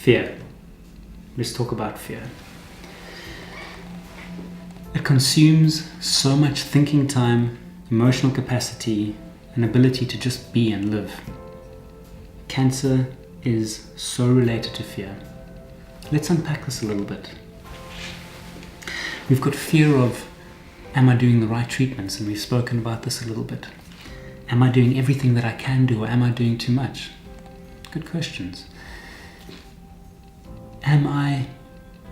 Fear. Let's talk about fear. It consumes so much thinking time, emotional capacity, and ability to just be and live. Cancer is so related to fear. Let's unpack this a little bit. We've got fear of, am I doing the right treatments? And we've spoken about this a little bit. Am I doing everything that I can do, or am I doing too much? Good questions.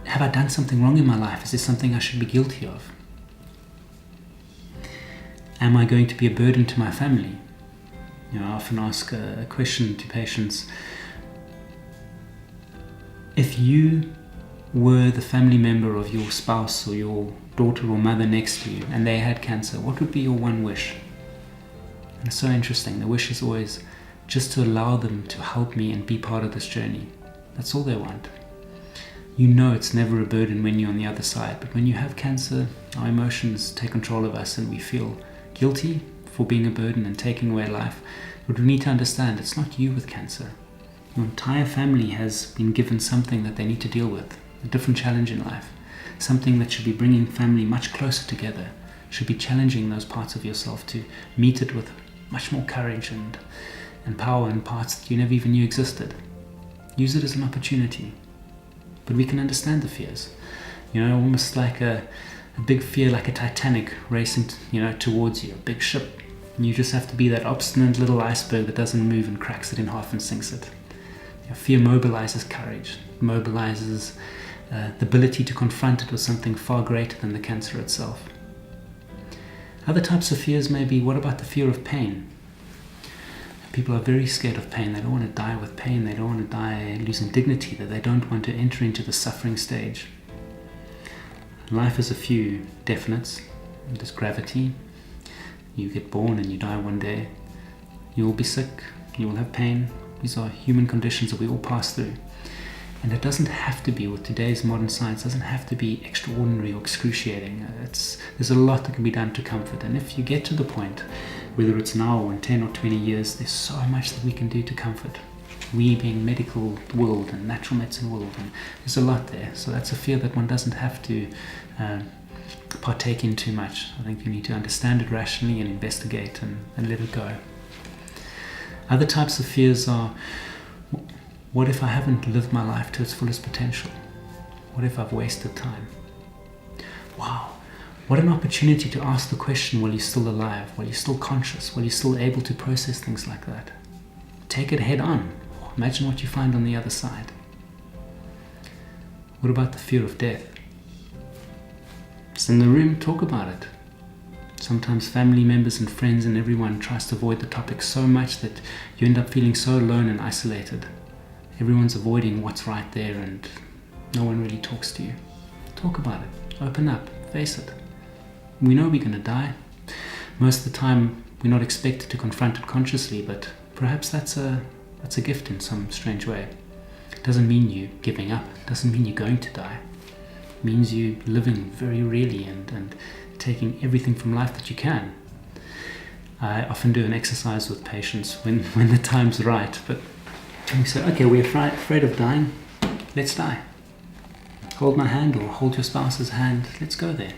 Have I done something wrong in my life? Is there something I should be guilty of? Am I going to be a burden to my family? I often ask a question to patients. If you were the family member of your spouse or your daughter or mother next to you and they had cancer, what would be your one wish? And it's so interesting. The wish is always just to allow them to help me and be part of this journey. That's all they want. You know it's never a burden when you're on the other side, but when you have cancer, our emotions take control of us and we feel guilty for being a burden and taking away life. But we need to understand it's not you with cancer. Your entire family has been given something that they need to deal with, a different challenge in life, something that should be bringing family much closer together, should be challenging those parts of yourself to meet it with much more courage and power in parts that you never even knew existed. Use it as an opportunity. But we can understand the fears, almost like a big fear, like a Titanic racing, towards you, a big ship. And you just have to be that obstinate little iceberg that doesn't move and cracks it in half and sinks it. Fear mobilizes courage, mobilizes the ability to confront it with something far greater than the cancer itself. Other types of fears may be, what about the fear of pain? People are very scared of pain. They don't want to die with pain. They don't want to die losing dignity. That they don't want to enter into the suffering stage. Life has a few definites. There's gravity. You get born and you die one day. You will be sick. You will have pain. These are human conditions that we all pass through. And it doesn't have to be, with today's modern science, doesn't have to be extraordinary or excruciating. There's a lot that can be done to comfort. And if you get to the point, whether it's now or in 10 or 20 years, there's so much that we can do to comfort. We being medical world and natural medicine world, and there's a lot there. So that's a fear that one doesn't have to partake in too much. I think you need to understand it rationally and investigate and let it go. Other types of fears are, what if I haven't lived my life to its fullest potential? What if I've wasted time? Wow, what an opportunity to ask the question while you're still alive, while you're still conscious, while you're still able to process things like that. Take it head on. Imagine what you find on the other side. What about the fear of death? It's in the room, talk about it. Sometimes family members and friends and everyone tries to avoid the topic so much that you end up feeling so alone and isolated. Everyone's avoiding what's right there and no one really talks to you. Talk about it. Open up. Face it. We know we're going to die. Most of the time we're not expected to confront it consciously, but perhaps that's a gift in some strange way. It doesn't mean you giving up. It doesn't mean you're going to die. It means you living very really and taking everything from life that you can. I often do an exercise with patients when the time's right, but we say, okay, we're afraid of dying. Let's die. Hold my hand or hold your spouse's hand. Let's go there.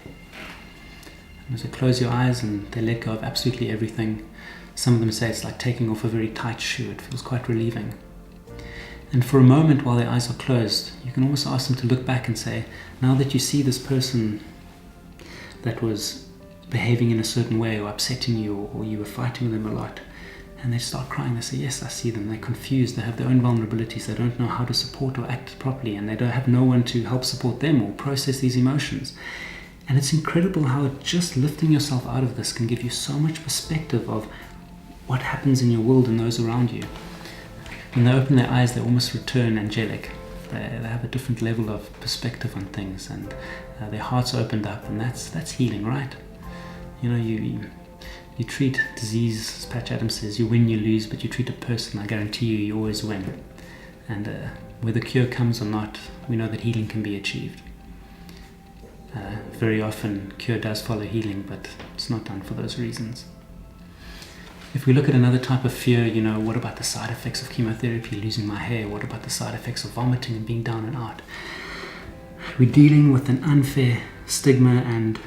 And so close your eyes and they let go of absolutely everything. Some of them say it's like taking off a very tight shoe. It feels quite relieving. And for a moment while their eyes are closed, you can almost ask them to look back and say, now that you see this person that was behaving in a certain way or upsetting you or you were fighting with them a lot, and they start crying, they say, yes, I see them. They're confused. They have their own vulnerabilities. They don't know how to support or act properly, and they don't have no one to help support them or process these emotions. And it's incredible how just lifting yourself out of this can give you so much perspective of what happens in your world and those around you. When they open their eyes, they almost return angelic. They have a different level of perspective on things, and their hearts opened up, and that's healing, right? You treat disease, as Patch Adams says, you win, you lose, but you treat a person, I guarantee you always win. And whether cure comes or not, we know that healing can be achieved. Very often, cure does follow healing, but it's not done for those reasons. If we look at another type of fear, what about the side effects of chemotherapy, losing my hair? What about the side effects of vomiting and being down and out? We're dealing with an unfair stigma and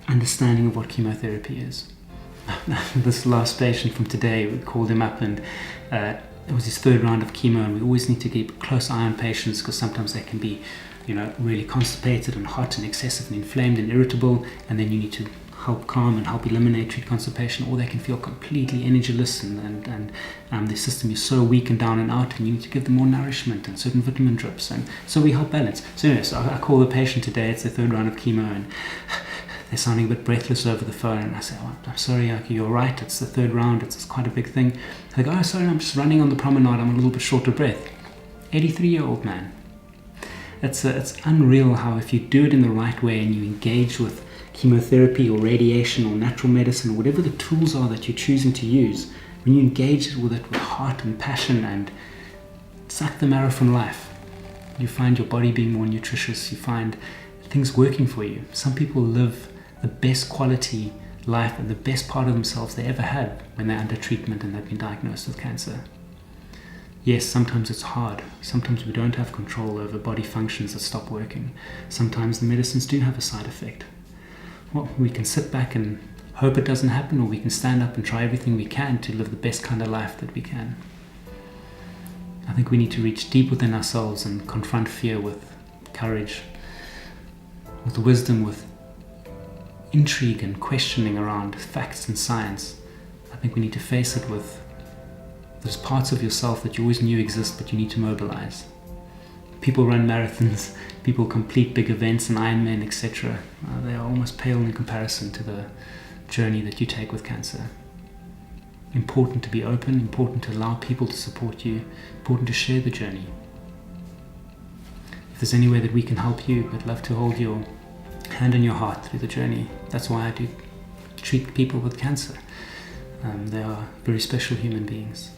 understanding of what chemotherapy is. This last patient from today, we called him up, and it was his third round of chemo, and we always need to keep a close eye on patients because sometimes they can be really constipated and hot and excessive and inflamed and irritable, and then you need to help calm and help eliminate, treat constipation, or they can feel completely energyless and their system is so weak and down and out, and you need to give them more nourishment and certain vitamin drips, and so we help balance. So anyway, I call the patient today, it's their third round of chemo, and they're sounding a bit breathless over the phone, and I say, I'm sorry, you're right, it's the third round, it's quite a big thing. They go, sorry, I'm just running on the promenade, I'm a little bit short of breath. 83-year-old man. It's unreal how if you do it in the right way and you engage with chemotherapy or radiation or natural medicine, or whatever the tools are that you're choosing to use, when you engage with it with heart and passion and suck the marrow from life, you find your body being more nutritious, you find things working for you. Some people live the best quality life and the best part of themselves they ever had when they're under treatment and they've been diagnosed with cancer. Yes, sometimes it's hard. Sometimes we don't have control over body functions that stop working. Sometimes the medicines do have a side effect. Well, we can sit back and hope it doesn't happen, or we can stand up and try everything we can to live the best kind of life that we can. I think we need to reach deep within ourselves and confront fear with courage, with wisdom, with intrigue and questioning around facts and science. I think we need to face it with those parts of yourself that you always knew exist, but you need to mobilize. People run marathons, people complete big events and Ironman, etc. They are almost pale in comparison to the journey that you take with cancer. Important to be open, important to allow people to support you, important to share the journey. If there's any way that we can help you, I'd love to hold your hand in your heart through the journey. That's why I do treat people with cancer. They are very special human beings.